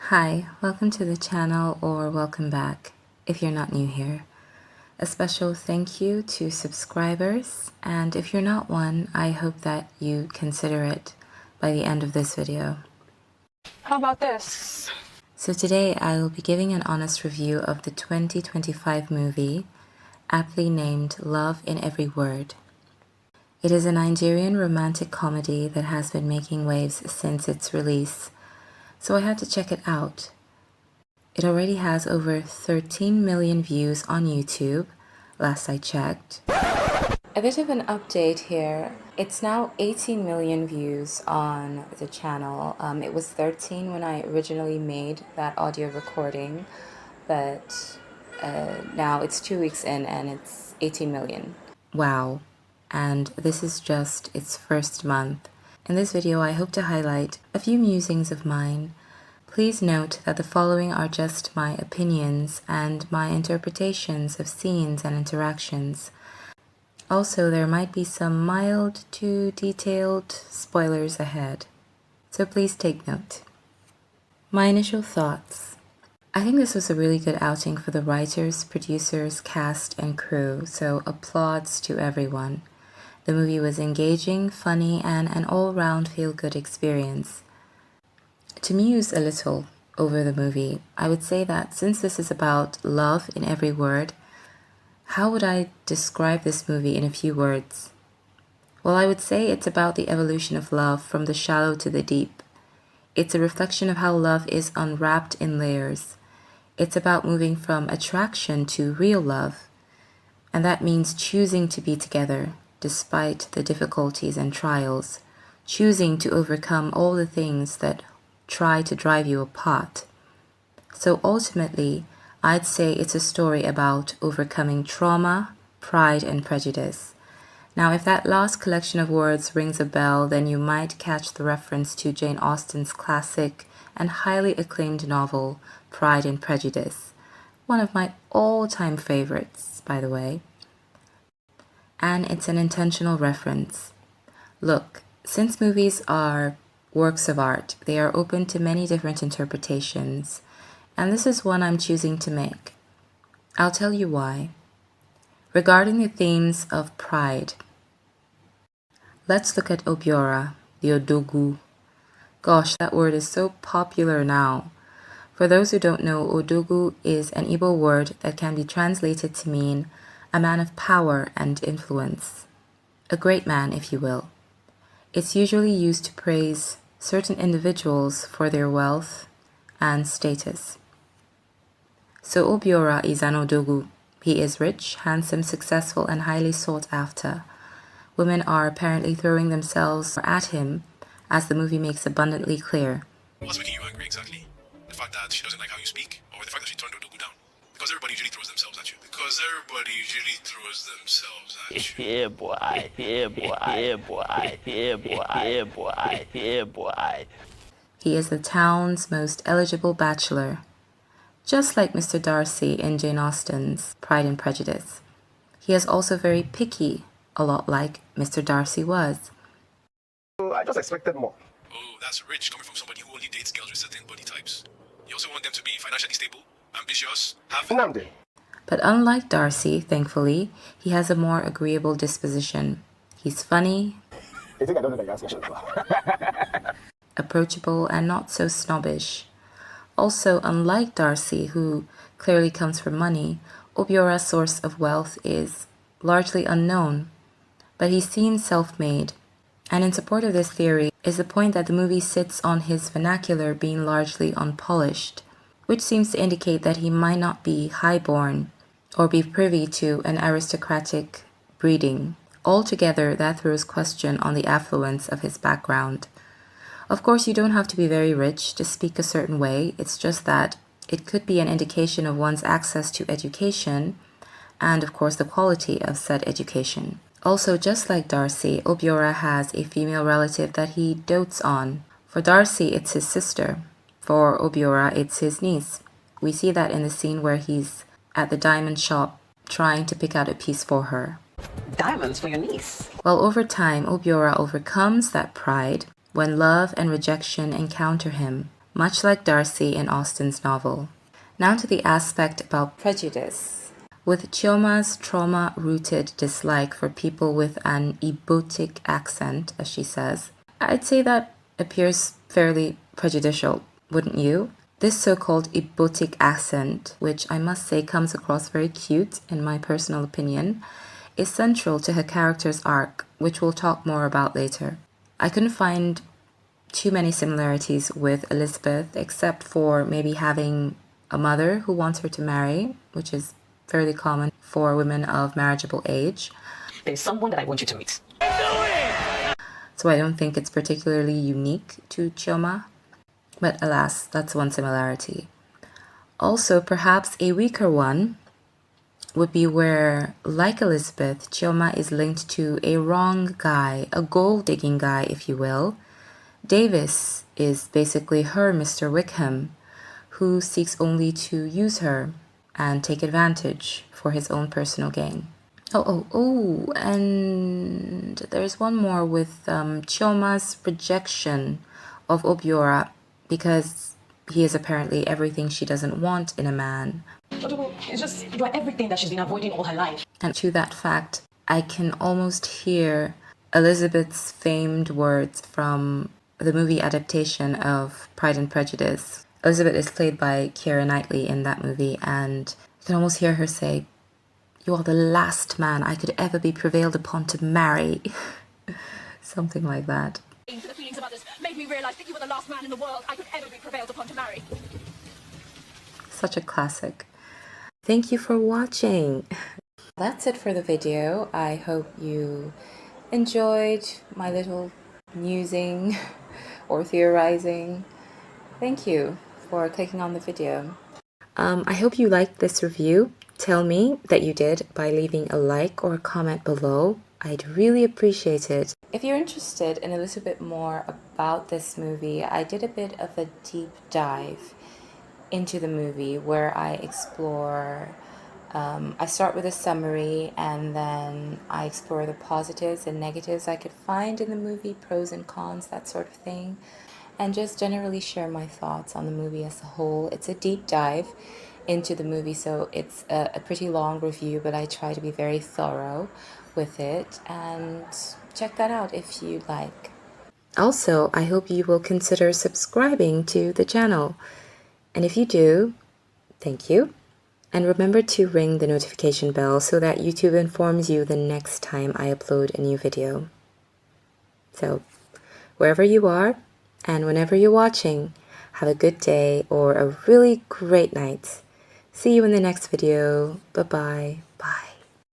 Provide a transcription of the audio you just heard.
Hi, welcome to the channel or welcome back if you're not new here. A special thank you to subscribers, and if you're not one, I hope that you consider it by the end of this video. How about this? So today I will be giving an honest review of the 2025 movie, aptly named Love in Every Word. It is a Nigerian romantic comedy that has been making waves since its release, so I had to check it out. It already has over 13 million views on YouTube, last I checked. A bit of an update here. It's now 18 million views on the channel. It was 13 when I originally made that audio recording, but now it's 2 weeks in and it's 18 million. Wow. And this is just its first month. In this video, I hope to highlight a few musings of mine. Please note that the following are just my opinions and my interpretations of scenes and interactions. Also, there might be some mild to detailed spoilers ahead, so please take note. My initial thoughts. I think this was a really good outing for the writers, producers, cast, and crew, so applauds to everyone. The movie was engaging, funny, and an all-round feel-good experience. To muse a little over the movie, I would say that since this is about love in every word, how would I describe this movie in a few words? Well, I would say it's about the evolution of love from the shallow to the deep. It's a reflection of how love is unwrapped in layers. It's about moving from attraction to real love, and that means choosing to be together despite the difficulties and trials, choosing to overcome all the things that try to drive you apart. So ultimately, I'd say it's a story about overcoming trauma, pride, and prejudice. Now, if that last collection of words rings a bell, then you might catch the reference to Jane Austen's classic and highly acclaimed novel, Pride and Prejudice, one of my all-time favorites, by the way. And it's an intentional reference. Look, since movies are works of art, they are open to many different interpretations, and this is one I'm choosing to make. I'll tell you why. Regarding the themes of pride, let's look at Obiora, the Odogu. Gosh, that word is so popular now. For those who don't know, Odogu is an Igbo word that can be translated to mean a man of power and influence. A great man, if you will. It's usually used to praise certain individuals for their wealth and status. So Obiora is an Odogu. He is rich, handsome, successful, and highly sought after. Women are apparently throwing themselves at him, as the movie makes abundantly clear. What's making you angry exactly? The fact that she doesn't like how you speak, or the fact that she turned Odogu down? Because everybody usually throws themselves at you. Because everybody usually throws themselves at you. Yeah, boy. Yeah, boy. Yeah, boy. Yeah, boy. Yeah, boy. Yeah, boy. He is the town's most eligible bachelor, just like Mr. Darcy in Jane Austen's Pride and Prejudice. He is also very picky, a lot like Mr. Darcy was. I just expected more. Oh, that's rich coming from somebody who only dates girls with certain body types. You also want them to be financially stable, ambitious, have... Nnamdi. But unlike Darcy, thankfully, he has a more agreeable disposition. He's funny, You think I don't know that you're asking questions? approachable, and not so snobbish. Also, unlike Darcy, who clearly comes from money, Obiora's source of wealth is largely unknown, but he's seen self-made. And in support of this theory is the point that the movie sits on his vernacular being largely unpolished, which seems to indicate that he might not be highborn or be privy to an aristocratic breeding. Altogether, that throws question on the affluence of his background. Of course, you don't have to be very rich to speak a certain way. It's just that it could be an indication of one's access to education and, of course, the quality of said education. Also, just like Darcy, Obiora has a female relative that he dotes on. For Darcy, it's his sister. For Obiora, it's his niece. We see that in the scene where he's at the diamond shop trying to pick out a piece for her. Diamonds for your niece. Well, over time, Obiora overcomes that pride when love and rejection encounter him. much like Darcy in Austen's novel. Now to the aspect about prejudice. With Chioma's trauma-rooted dislike for people with an Ibotic accent, as she says, I'd say that appears fairly prejudicial, wouldn't you? This so-called Ibotic accent, which I must say comes across very cute in my personal opinion, is central to her character's arc, which we'll talk more about later. I couldn't find too many similarities with Elizabeth, except for maybe having a mother who wants her to marry, which is fairly common for women of marriageable age. There's someone that I want you to meet. So I don't think it's particularly unique to Chioma, but alas, that's one similarity. Also, perhaps a weaker one would be where, like Elizabeth, Chioma is linked to a wrong guy, a gold-digging guy, if you will. Davis is basically her Mr. Wickham, who seeks only to use her and take advantage for his own personal gain. Oh, and there's one more with Chioma's rejection of Obiora, because he is apparently everything she doesn't want in a man. It's just, you are everything that she's been avoiding all her life. And to that fact, I can almost hear Elizabeth's famed words from the movie adaptation of Pride and Prejudice. Elizabeth is played by Keira Knightley in that movie, and you can almost hear her say, "You are the last man I could ever be prevailed upon to marry." Something like that. To the feelings of others made me realize that you were the last man in the world I could ever be prevailed upon to marry. Such a classic. Thank you for watching. That's it for the video. I hope you enjoyed my little musing or theorizing. Thank you for clicking on the video. I hope you liked this review. Tell me that you did by leaving a like or a comment below. I'd really appreciate it. If you're interested in a little bit more about this movie, I did a bit of a deep dive into the movie where I explore, I start with a summary and then I explore the positives and negatives I could find in the movie, pros and cons, that sort of thing, and just generally share my thoughts on the movie as a whole. It's a deep dive into the movie, so it's a pretty long review, but I try to be very thorough with it, and check that out if you'd like. Also, I hope you will consider subscribing to the channel. And if you do, thank you. And remember to ring the notification bell so that YouTube informs you the next time I upload a new video. So, wherever you are, and whenever you're watching, have a good day or a really great night. See you in the next video. Bye-bye. Bye.